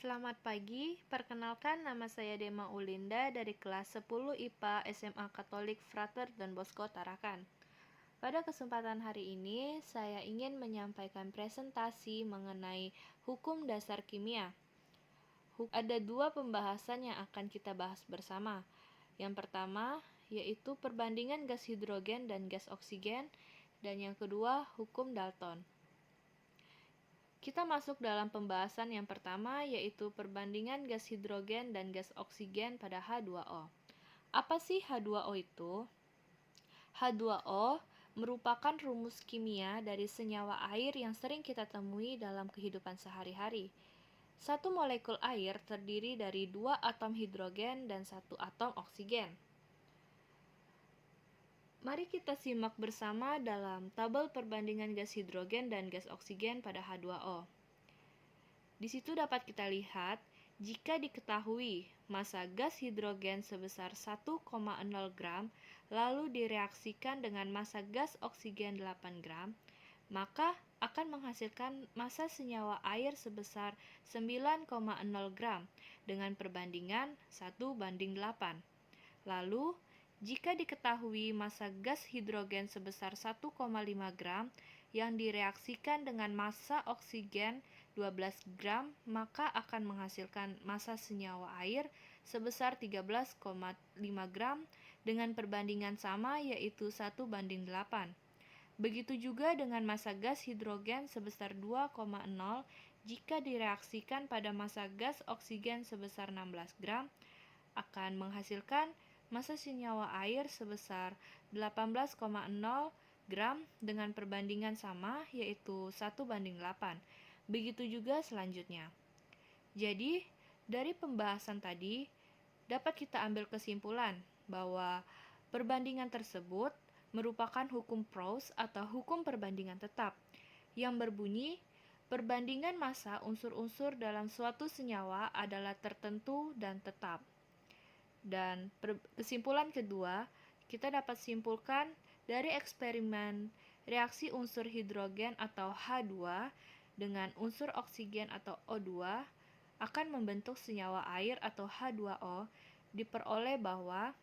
Selamat pagi, perkenalkan nama saya Dema Ulinda dari kelas 10 IPA SMA Katolik Frater Don Bosco Tarakan. Pada kesempatan hari ini, saya ingin menyampaikan presentasi mengenai hukum dasar kimia. Ada dua pembahasan yang akan kita bahas bersama. Yang pertama, yaitu perbandingan gas hidrogen dan gas oksigen, dan yang kedua, hukum Dalton. Kita masuk dalam pembahasan yang pertama, yaitu perbandingan gas hidrogen dan gas oksigen pada H2O. Apa sih H2O itu? H2O merupakan rumus kimia dari senyawa air yang sering kita temui dalam kehidupan sehari-hari. Satu molekul air terdiri dari 2 atom hidrogen dan 1 atom oksigen. Mari kita simak bersama dalam tabel perbandingan gas hidrogen dan gas oksigen pada H2O. Di situ dapat kita lihat, jika diketahui massa gas hidrogen sebesar 1,0 gram, lalu direaksikan dengan massa gas oksigen 8 gram, maka akan menghasilkan massa senyawa air sebesar 9,0 gram dengan perbandingan 1:8. Lalu, jika diketahui massa gas hidrogen sebesar 1,5 gram yang direaksikan dengan massa oksigen 12 gram, maka akan menghasilkan massa senyawa air sebesar 13,5 gram dengan perbandingan sama, yaitu 1:8. Begitu juga dengan massa gas hidrogen sebesar 2,0 jika direaksikan pada massa gas oksigen sebesar 16 gram, akan menghasilkan massa senyawa air sebesar 18,0 gram dengan perbandingan sama, yaitu 1:8. Begitu juga selanjutnya. Jadi, dari pembahasan tadi, dapat kita ambil kesimpulan bahwa perbandingan tersebut merupakan hukum Proust atau hukum perbandingan tetap, yang berbunyi perbandingan massa unsur-unsur dalam suatu senyawa adalah tertentu dan tetap. Dan kesimpulan kedua, kita dapat simpulkan dari eksperimen reaksi unsur hidrogen atau H2 dengan unsur oksigen atau O2 akan membentuk senyawa air atau H2O, diperoleh bahwa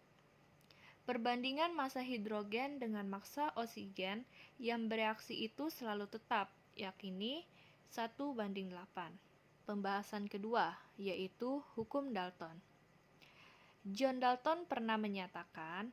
perbandingan massa hidrogen dengan massa oksigen yang bereaksi itu selalu tetap, yakni 1:8. Pembahasan kedua, yaitu hukum Dalton. John Dalton pernah menyatakan,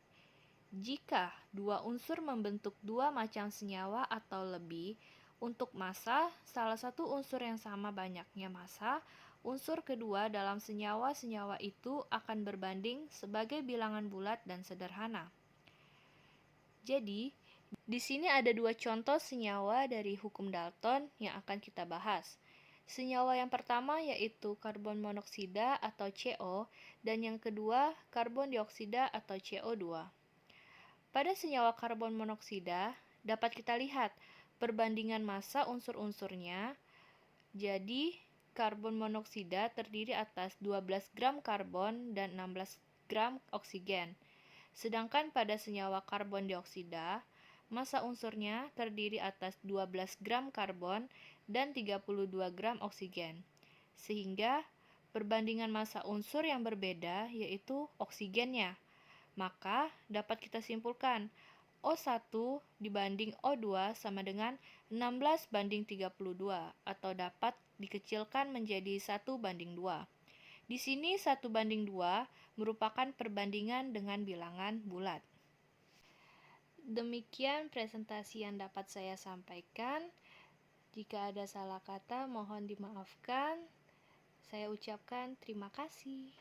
jika dua unsur membentuk dua macam senyawa atau lebih, untuk massa, salah satu unsur yang sama banyaknya massa, unsur kedua dalam senyawa-senyawa itu akan berbanding sebagai bilangan bulat dan sederhana. Jadi, di sini ada dua contoh senyawa dari hukum Dalton yang akan kita bahas. Senyawa yang pertama yaitu karbon monoksida atau CO, dan yang kedua karbon dioksida atau CO2. Pada senyawa karbon monoksida dapat kita lihat perbandingan massa unsur-unsurnya. Jadi, karbon monoksida terdiri atas 12 gram karbon dan 16 gram oksigen. Sedangkan pada senyawa karbon dioksida, massa unsurnya terdiri atas 12 gram karbon dan 32 gram oksigen. Sehingga perbandingan massa unsur yang berbeda yaitu oksigennya. Maka dapat kita simpulkan O1 dibanding O2 sama dengan 16:32 atau dapat dikecilkan menjadi 1:2. Di sini 1:2 merupakan perbandingan dengan bilangan bulat. Demikian presentasi yang dapat saya sampaikan. Jika ada salah kata, mohon dimaafkan. Saya ucapkan terima kasih.